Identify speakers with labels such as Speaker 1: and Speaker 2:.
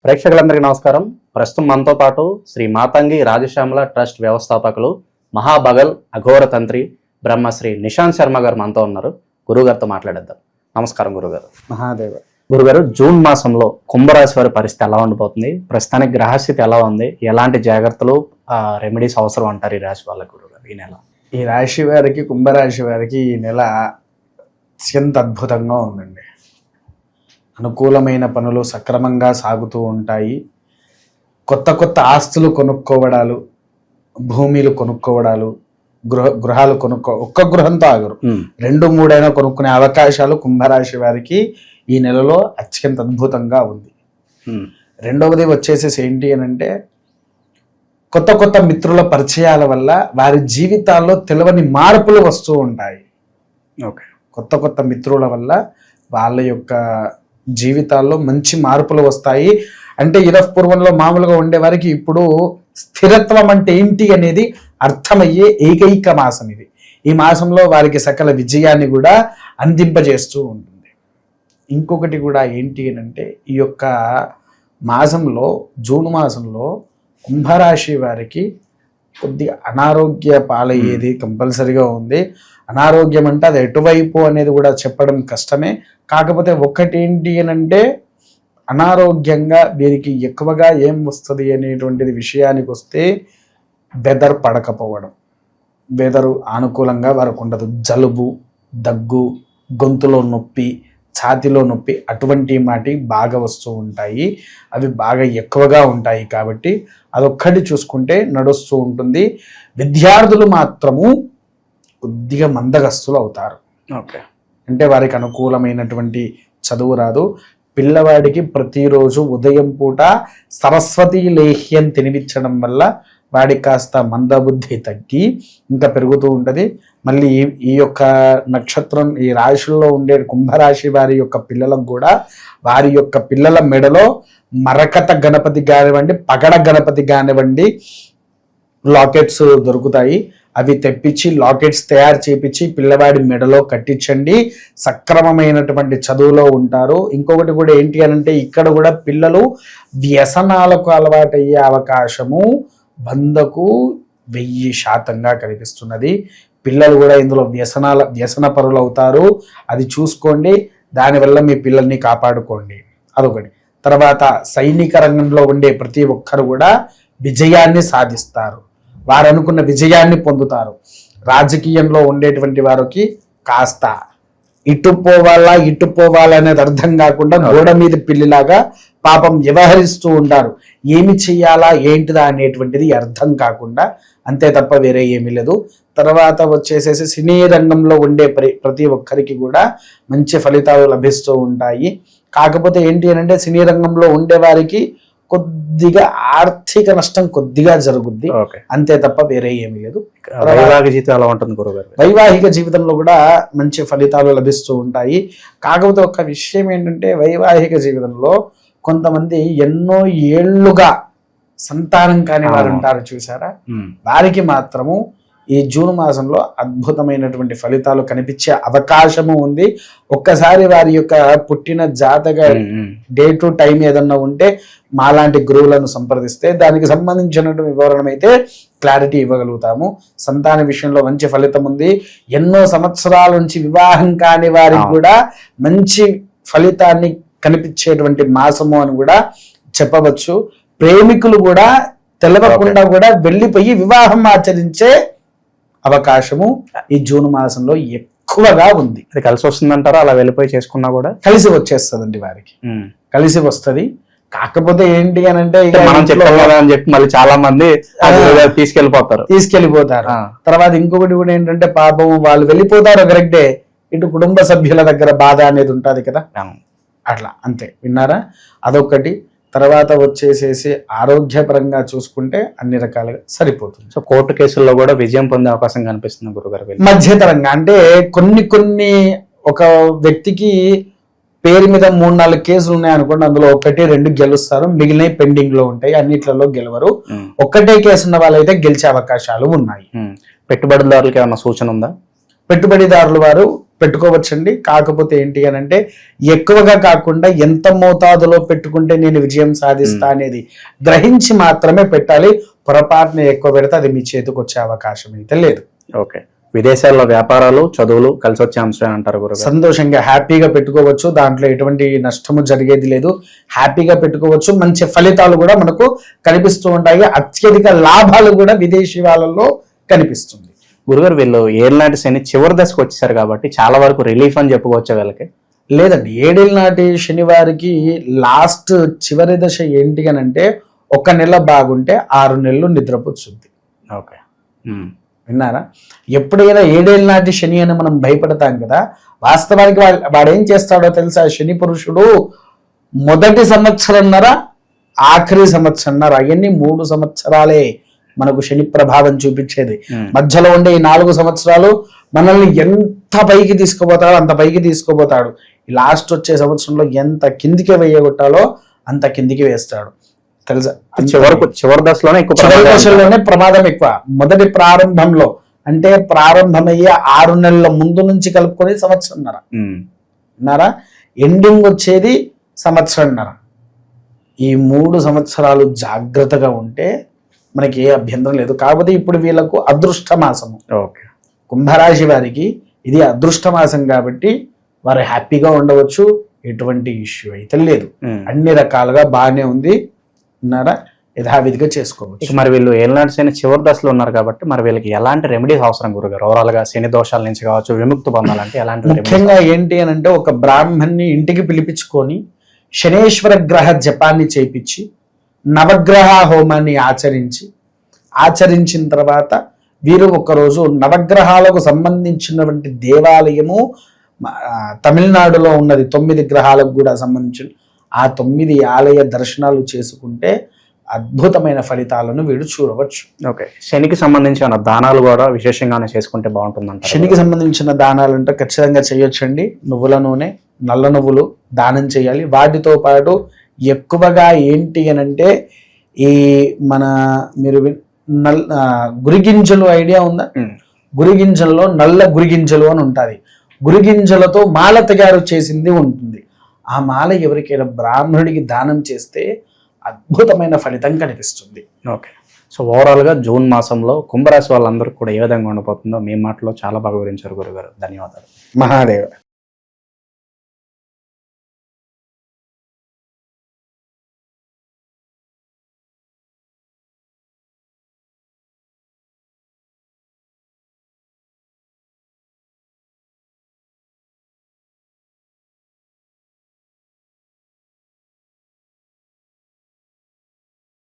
Speaker 1: ప్రేక్షకులందరికీ నమస్కారం. ప్రస్తుతం మనతో పాటు శ్రీ మాతంగి రాజశ్యామల ట్రస్ట్ వ్యవస్థాపకులు మహాబగల్ అఘోర తంత్రి బ్రహ్మశ్రీ నిశాంత్ శర్మ గారు మనతో ఉన్నారు. గురుగారితో మాట్లాడేద్దాం. నమస్కారం గురుగారు.
Speaker 2: మహాదేవ.
Speaker 1: గురుగారు, జూన్ మాసంలో కుంభరాశి వారి పరిస్థితి ఎలా ఉండిపోతుంది? ప్రస్తుతానికి గ్రహస్థితి ఎలా ఉంది? ఎలాంటి జాగ్రత్తలు రెమెడీస్ అవసరం అంటారు ఈ రాశి వాళ్ళకి గురుగారు ఈ నెల?
Speaker 2: ఈ రాశి వారికి, కుంభరాశి వారికి ఈ నెల అత్యంత అద్భుతంగా ఉందండి. అనుకూలమైన పనులు సక్రమంగా సాగుతూ ఉంటాయి. కొత్త కొత్త ఆస్తులు కొనుక్కోవడాలు, భూమిలు కొనుక్కోవడాలు, గృహాలు ఒక్క గృహంతో ఆగరు, 2-3 అయినా కొనుక్కునే అవకాశాలు కుంభరాశి వారికి ఈ నెలలో అత్యంత అద్భుతంగా ఉంది. రెండవది వచ్చేసేసి ఏంటి అని అంటే, కొత్త కొత్త మిత్రుల పరిచయాల వల్ల వారి జీవితాల్లో తెలియని మార్పులు వస్తూ ఉంటాయి.
Speaker 1: ఓకే.
Speaker 2: కొత్త కొత్త మిత్రుల వల్ల వాళ్ళ యొక్క జీవితాల్లో మంచి మార్పులు వస్తాయి. అంటే పూర్వంలో మామూలుగా ఉండేవారికి ఇప్పుడు స్థిరత్వం అంటే ఏంటి అనేది అర్థమయ్యే ఏకైక మాసం ఇది. ఈ మాసంలో వారికి సకల విజయాన్ని కూడా అందింపజేస్తూ ఉంటుంది. ఇంకొకటి కూడా ఏంటి అని అంటే, ఈ యొక్క మాసంలో, జూన్ మాసంలో కుంభరాశి వారికి కొద్దిగా అనారోగ్య పాలయ్యేది కంపల్సరిగా ఉంది. అనారోగ్యం అంటే అది ఎటువైపు అనేది కూడా చెప్పడం కష్టమే. కాకపోతే ఒకటేంటి అని అంటే, అనారోగ్యంగా వీరికి ఎక్కువగా ఏం వస్తుంది అనేటువంటిది విషయానికి వస్తే, వెదర్ పడకపోవడం, వెదరు అనుకూలంగా వారికి ఉండదు. జలుబు, దగ్గు, గొంతులో నొప్పి, ఛాతిలో నొప్పి అటువంటి మాటి బాగా వస్తూ ఉంటాయి. అవి బాగా ఎక్కువగా ఉంటాయి కాబట్టి అదొక్కటి చూసుకుంటే నడుస్తూ ఉంటుంది. విద్యార్థులు మాత్రము కొద్దిగా మందగస్తులు అవుతారు.
Speaker 1: ఓకే.
Speaker 2: అంటే వారికి అనుకూలమైనటువంటి చదువు రాదు. పిల్లవాడికి ప్రతిరోజు ఉదయం పూట సరస్వతీ లేహ్యం తినిపించడం వల్ల వాడికి కాస్త మందబుద్ధి తగ్గి ఇంకా పెరుగుతూ ఉంటుంది. మళ్ళీ ఈ యొక్క నక్షత్రం, ఈ రాశుల్లో ఉండే కుంభరాశి వారి యొక్క పిల్లలకు కూడా వారి యొక్క పిల్లల మెడలో మరకత గణపతి కానివ్వండి, పగడ గణపతి కానివ్వండి లాకెట్స్ దొరుకుతాయి. అవి తెప్పించి లాకెట్స్ తయారు చేపించి పిల్లవాడి మెడలో కట్టించండి. సక్రమమైనటువంటి చదువులో ఉంటారు. ఇంకొకటి కూడా ఏంటి అని అంటే, ఇక్కడ కూడా పిల్లలు వ్యసనాలకు అలవాటయ్యే అవకాశము 100కు 1000% కనిపిస్తున్నది. పిల్లలు కూడా ఇందులో వ్యసన పరులు అవుతారు. అది చూసుకోండి. దానివల్ల మీ పిల్లల్ని కాపాడుకోండి. అదొకటి. తర్వాత సైనిక రంగంలో ఉండే ప్రతి ఒక్కరు కూడా విజయాన్ని సాధిస్తారు. వారు అనుకున్న విజయాన్ని పొందుతారు. రాజకీయంలో ఉండేటువంటి వారికి కాస్త ఇటు పోవాలా అనేది అర్థం కాకుండా గోడ మీద పిల్లిలాగా పాపం వ్యవహరిస్తూ ఉంటారు. ఏమి చెయ్యాలా ఏంటిదా అనేటువంటిది అర్థం కాకుండా, అంతే తప్ప వేరే ఏమీ లేదు. తర్వాత వచ్చేసేసి సినీ రంగంలో ఉండే ప్రతి ఒక్కరికి కూడా మంచి ఫలితాలు లభిస్తూ ఉంటాయి. కాకపోతే ఏంటి అని అంటే, సినీ రంగంలో ఉండే వారికి కొద్దిగా ఆర్థిక నష్టం కొద్దిగా జరుగుద్ది, అంతే తప్ప వేరే ఏమీ లేదు.
Speaker 1: వైవాహిక జీవితం ఎలా ఉంటుంది గురుగారు?
Speaker 2: వైవాహిక జీవితంలో కూడా మంచి ఫలితాలు లభిస్తూ ఉంటాయి. కాకపోతే ఒక విషయం ఏంటంటే, వైవాహిక జీవితంలో కొంతమంది ఎన్నో ఏళ్లుగా సంతానం కాని వారు ఉంటారు చూసారా, వారికి మాత్రము ఈ జూన్ మాసంలో అద్భుతమైనటువంటి ఫలితాలు కనిపించే అవకాశము ఉంది. ఒక్కసారి వారి యొక్క పుట్టిన జాతక డేటు టైం ఏదన్నా ఉంటే మాలాంటి గురువులను సంప్రదిస్తే దానికి సంబంధించినటువంటి వివరణ అయితే క్లారిటీ ఇవ్వగలుగుతాము. సంతాన విషయంలో మంచి ఫలితం ఉంది. ఎన్నో సంవత్సరాల నుంచి వివాహం కాని వారికి కూడా మంచి ఫలితాన్ని కనిపించేటువంటి మాసము అని కూడా చెప్పవచ్చు. ప్రేమికులు కూడా తెలవకుండా కూడా వెళ్ళిపోయి వివాహం ఆచరించే అవకాశము ఈ జూన్ మాసంలో ఎక్కువగా ఉంది.
Speaker 1: అది కలిసి వస్తుందంటారా? అలా వెళ్ళిపోయి చేసుకున్నా కూడా
Speaker 2: కలిసి వచ్చేస్తుందండి, వారికి కలిసి వస్తుంది. కాకపోతే ఏంటి అని అంటే,
Speaker 1: మనం చెప్పాలని చెప్పి మళ్ళీ చాలా మంది తీసుకెళ్లిపోతారు.
Speaker 2: తర్వాత ఇంకొకటి కూడా ఏంటంటే, పాపం వాళ్ళు వెళ్ళిపోతారు కరెక్టే, ఇటు కుటుంబ సభ్యుల దగ్గర బాధ అనేది ఉంటుంది కదా, అట్లా అంతే. విన్నారా? అదొకటి. తర్వాత వచ్చేసేసి ఆరోగ్యపరంగా చూసుకుంటే అన్ని రకాలుగా సరిపోతుంది.
Speaker 1: సో కోర్టు కేసుల్లో కూడా విజయం పొందే అవకాశం కనిపిస్తుంది గురుగారు.
Speaker 2: మధ్యతరంగా అంటే కొన్ని ఒక వ్యక్తికి పేరు మీద 3-4 కేసులు ఉన్నాయనుకోండి, అందులో 1-2 గెలుస్తారు, మిగిలినవి పెండింగ్ లో ఉంటాయి. అన్నిట్లలో గెలవరు. ఒక్కటే కేసు ఉన్న వాళ్ళైతే గెలిచే అవకాశాలు ఉన్నాయి.
Speaker 1: పెట్టుబడిదారులకి ఏమన్నా సూచన ఉందా?
Speaker 2: పెట్టుబడిదారుల వారు పెట్టుకోవచ్చండి. కాకపోతే ఏంటి అని అంటే ఎక్కువగా కాకుండా ఎంత మోతాదులో పెట్టుకుంటే నేను విజయం సాధిస్తా అనేది గ్రహించి మాత్రమే పెట్టాలి. పొరపాటున ఎక్కువ పెడితే అది మీ చేతికి వచ్చే అవకాశం అయితే లేదు.
Speaker 1: ఓకే, విదేశాల్లో వ్యాపారాలు చదువులు కలిసి వచ్చే అంశం అంటారు గురుగారు.
Speaker 2: సంతోషంగా హ్యాపీగా పెట్టుకోవచ్చు, దాంట్లో ఎటువంటి నష్టము జరిగేది లేదు. హ్యాపీగా పెట్టుకోవచ్చు, మంచి ఫలితాలు కూడా మనకు కనిపిస్తూ ఉంటాయి. అత్యధిక లాభాలు కూడా విదేశీ వాళ్ళలో కనిపిస్తుంది.
Speaker 1: గురుగారు, వీళ్ళు ఏళ్ళనాటి శని చివరి దశకు వచ్చేసారు కాబట్టి చాలా వరకు రిలీఫ్ అని చెప్పుకోవచ్చు వీళ్ళకి.
Speaker 2: లేదండి, 7 నాటి శనివారికి లాస్ట్ చివరి దశ ఏంటి అని అంటే 1 నెల బాగుంటే 6 నెలలు నిద్రపుచ్చుద్ది.
Speaker 1: ఓకే,
Speaker 2: విన్నారా? ఎప్పుడైనా 7 నాటి శని అని మనం భయపడతాం కదా, వాస్తవానికి వాడు ఏం చేస్తాడో తెలుసా? శని పురుషుడు మొదటి సంవత్సరంన్నర, ఆఖరి సంవత్సరంన్నర, అవన్నీ 3 సంవత్సరాలే మనకు శని ప్రభావం చూపించేది. మధ్యలో ఉండే ఈ 4 సంవత్సరాలు మనల్ని ఎంత పైకి తీసుకుపోతాడో అంత పైకి తీసుకుపోతాడు. ఈ లాస్ట్ వచ్చే సంవత్సరంలో ఎంత కిందికి వేయగొట్టాలో అంత కిందికి వేస్తాడు, తెలుసా?
Speaker 1: చివరి దశలోనే
Speaker 2: చివరి దశలోనే ప్రమాదం ఎక్కువ. మొదటి ప్రారంభంలో అంటే ప్రారంభమయ్యే 6 నెలల ముందు నుంచి కలుపుకొని సంవత్సరంన్నర విన్నారా, ఎండింగ్ వచ్చేది సంవత్సరంన్నర. ఈ 3 సంవత్సరాలు జాగ్రత్తగా ఉంటే మనకి ఏ అభ్యంతరం లేదు. కాకపోతే ఇప్పుడు వీళ్ళకు అదృష్ట మాసము, కుంభరాశి వారికి ఇది అదృష్ట మాసం కాబట్టి వారు హ్యాపీగా ఉండవచ్చు, ఎటువంటి ఇష్యూ అయితే లేదు. అన్ని రకాలుగా బాగానే ఉంది, ఉన్నారా, యథావిధిగా చేసుకోవచ్చు.
Speaker 1: మరి వీళ్ళు ఏళ్ళనాటి శని చివరి దశలో ఉన్నారు కాబట్టి మరి వీళ్ళకి ఎలాంటి రెమెడీస్ అవసరం గురుగారు? ఓవరాల్ గా శని దోషాల నుంచి కావచ్చు, విముక్తి పొందాలంటే ఎలాంటి?
Speaker 2: ముఖ్యంగా ఏంటి అని అంటే ఒక బ్రాహ్మణ్ణి ఇంటికి పిలిపించుకొని శనేశ్వర గ్రహ జపాన్ని చేయించి నవగ్రహ హోమాన్ని ఆచరించిన తర్వాత వీరు ఒకరోజు నవగ్రహాలకు సంబంధించినటువంటి దేవాలయము తమిళనాడులో ఉన్నది 9 గ్రహాలకు కూడా సంబంధించిన ఆ 9 ఆలయ దర్శనాలు చేసుకుంటే అద్భుతమైన ఫలితాలను వీడు చూడవచ్చు.
Speaker 1: ఓకే, శనికి సంబంధించిన దానాలు కూడా విశేషంగానే చేసుకుంటే బాగుంటుందంట.
Speaker 2: శనికి సంబంధించిన దానాలు అంటే ఖచ్చితంగా చేయొచ్చండి. నువ్వుల నూనె, నల్ల నువ్వులు దానం చేయాలి. వాటితో పాటు ఎక్కువగా ఏంటి అని అంటే ఈ మన మీరు గురిగింజలు ఐడియా ఉందా? గురిగింజల్లో నల్ల గురిగింజలు అని ఉంటుంది. గురిగింజలతో మాల తయారు చేసింది ఉంటుంది. ఆ మాల ఎవరికైనా బ్రాహ్మణుడికి దానం చేస్తే అద్భుతమైన ఫలితం కనిపిస్తుంది.
Speaker 1: ఓకే, సో ఓవరాల్గా జూన్ మాసంలో కుంభరాశి వాళ్ళందరూ కూడా ఏ విధంగా ఉండబోతుందో మీ మాటలో చాలా బాగా వివరించారు గురుగారు. ధన్యవాదాలు.
Speaker 2: మహాదేవ.